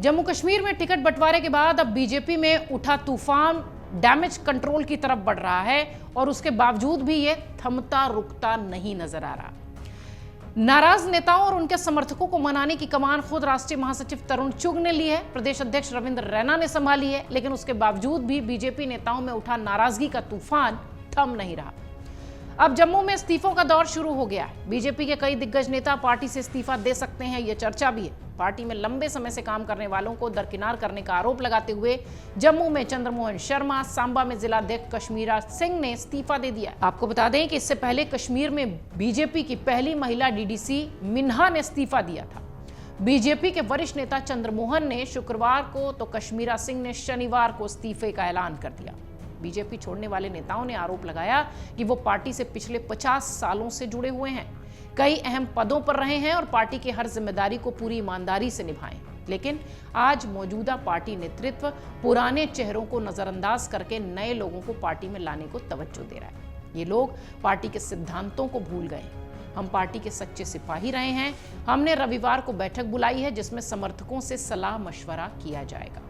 जम्मू कश्मीर में टिकट बंटवारे के बाद अब बीजेपी में उठा तूफान डैमेज कंट्रोल की तरफ बढ़ रहा है और उसके बावजूद भी ये थमता रुकता नहीं नजर आ रहा। नाराज नेताओं और उनके समर्थकों को मनाने की कमान खुद राष्ट्रीय महासचिव तरुण चुग ने ली है, प्रदेश अध्यक्ष रविंद्र रैना ने संभाली है, लेकिन उसके बावजूद भी बीजेपी नेताओं में उठा नाराजगी का तूफान थम नहीं रहा। अब जम्मू में इस्तीफों का दौर शुरू हो गया है। बीजेपी के कई दिग्गज नेता पार्टी से इस्तीफा दे सकते हैं, यह चर्चा भी है। पार्टी में लंबे समय से काम करने वालों को दरकिनार करने का आरोप लगाते हुए जम्मू में चंद्रमोहन शर्मा, सांबा में जिलाध्यक्ष कश्मीरा सिंह ने इस्तीफा दे दिया। आपको बता दें कि इससे पहले कश्मीर में बीजेपी की पहली महिला डीडीसी मिन्हा ने इस्तीफा दिया था। बीजेपी के वरिष्ठ नेता चंद्रमोहन ने शुक्रवार को तो कश्मीरा सिंह ने शनिवार को इस्तीफे का ऐलान कर दिया। बीजेपी छोड़ने वाले नेताओं ने आरोप लगाया कि वो पार्टी से पिछले 50 सालों से जुड़े हुए हैं, कई अहम पदों पर रहे हैं और पार्टी की हर जिम्मेदारी को पूरी ईमानदारी से निभाएं। लेकिन आज मौजूदा पार्टी नेतृत्व पुराने चेहरों को नजरअंदाज करके नए लोगों को पार्टी में लाने को तवज्जो दे रहा है। ये लोग पार्टी के सिद्धांतों को भूल गए। हम पार्टी के सच्चे सिपाही रहे हैं। हमने रविवार को बैठक बुलाई है जिसमें समर्थकों से सलाह मशवरा किया जाएगा।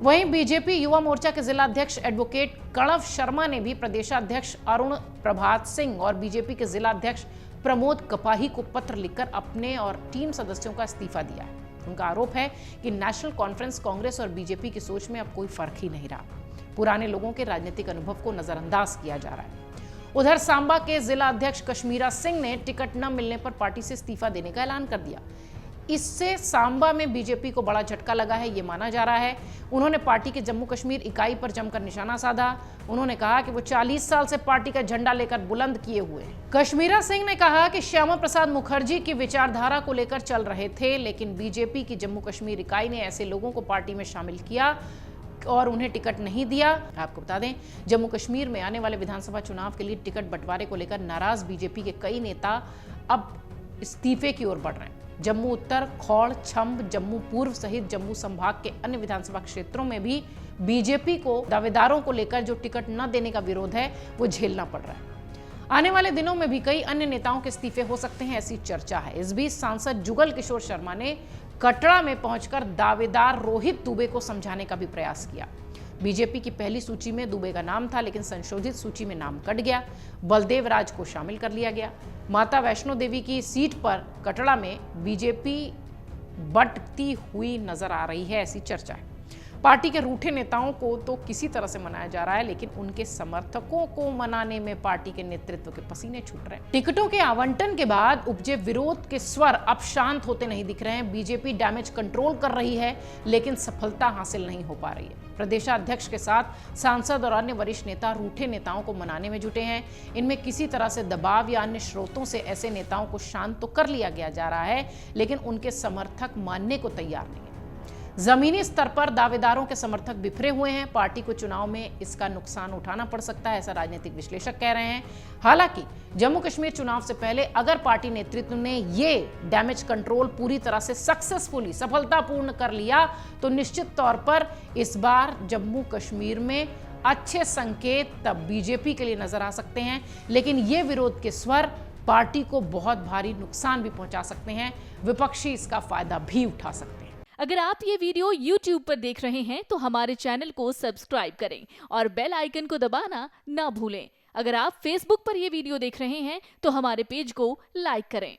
वहीं बीजेपी युवा मोर्चा के जिला अध्यक्ष एडवोकेट कणव शर्मा ने भी प्रदेशाध्यक्ष अरुण प्रभात सिंह और बीजेपी के जिला अध्यक्ष प्रमोद कपाही को पत्र लिखकर अपने और टीम सदस्यों का इस्तीफा दिया है। उनका आरोप है कि नेशनल कॉन्फ्रेंस कांग्रेस और बीजेपी की सोच में अब कोई फर्क ही नहीं रहा। पुराने लोगों के राजनीतिक अनुभव को नजरअंदाज किया जा रहा है। उधर सांबा के जिला अध्यक्ष कश्मीरा सिंह ने टिकट न मिलने पर पार्टी से इस्तीफा देने का ऐलान कर दिया। इससे सांबा में बीजेपी को बड़ा झटका लगा है, ये माना जा रहा है। उन्होंने पार्टी के जम्मू कश्मीर इकाई पर जमकर निशाना साधा। उन्होंने कहा कि वो 40 साल से पार्टी का झंडा लेकर बुलंद किए हुए हैं। कश्मीरा सिंह ने कहा कि श्यामा प्रसाद मुखर्जी की विचारधारा को लेकर चल रहे थे, लेकिन बीजेपी की जम्मू कश्मीर इकाई ने ऐसे लोगों को पार्टी में शामिल किया और उन्हें टिकट नहीं दिया। आपको बता दें, जम्मू कश्मीर में आने वाले विधानसभा चुनाव के लिए टिकट बंटवारे को लेकर नाराज बीजेपी के कई नेता अब इस्तीफे की ओर बढ़ रहे हैं। जम्मू उत्तर, खौड़, छंब, जम्मू पूर्व सहित जम्मू संभाग के अन्य विधानसभा क्षेत्रों में भी बीजेपी को दावेदारों को लेकर जो टिकट न देने का विरोध है वो झेलना पड़ रहा है। आने वाले दिनों में भी कई अन्य नेताओं के इस्तीफे हो सकते हैं, ऐसी चर्चा है। इस बीच सांसद जुगल किशोर शर्मा ने कटरा में पहुंचकर दावेदार रोहित दुबे को समझाने का भी प्रयास किया। बीजेपी की पहली सूची में दुबे का नाम था, लेकिन संशोधित सूची में नाम कट गया। बलदेव राज को शामिल कर लिया गया। माता वैष्णो देवी की सीट पर कटरा में बीजेपी बंटती हुई नजर आ रही है, ऐसी चर्चा है। पार्टी के रूठे नेताओं को तो किसी तरह से मनाया जा रहा है, लेकिन उनके समर्थकों को मनाने में पार्टी के नेतृत्व के पसीने छूट रहे हैं। टिकटों के आवंटन के बाद उपजे विरोध के स्वर अब शांत होते नहीं दिख रहे हैं। बीजेपी डैमेज कंट्रोल कर रही है, लेकिन सफलता हासिल नहीं हो पा रही है। प्रदेशाध्यक्ष के साथ सांसद और अन्य वरिष्ठ नेता रूठे नेताओं को मनाने में जुटे हैं। इनमें किसी तरह से दबाव या अन्य स्रोतों से ऐसे नेताओं को शांत तो कर लिया गया जा रहा है, लेकिन उनके समर्थक मानने को तैयार नहीं है। जमीनी स्तर पर दावेदारों के समर्थक बिखरे हुए हैं। पार्टी को चुनाव में इसका नुकसान उठाना पड़ सकता है, ऐसा राजनीतिक विश्लेषक कह रहे हैं। हालांकि जम्मू कश्मीर चुनाव से पहले अगर पार्टी नेतृत्व ने ये डैमेज कंट्रोल पूरी तरह से सक्सेसफुली, सफलतापूर्ण कर लिया तो निश्चित तौर पर इस बार जम्मू कश्मीर में अच्छे संकेत तब बीजेपी के लिए नजर आ सकते हैं, लेकिन ये विरोध के स्वर पार्टी को बहुत भारी नुकसान भी पहुंचा सकते हैं। विपक्षी इसका फायदा भी उठा सकते हैं। अगर आप ये वीडियो YouTube पर देख रहे हैं तो हमारे चैनल को सब्सक्राइब करें और बेल आइकन को दबाना ना भूलें। अगर आप Facebook पर ये वीडियो देख रहे हैं तो हमारे पेज को लाइक करें।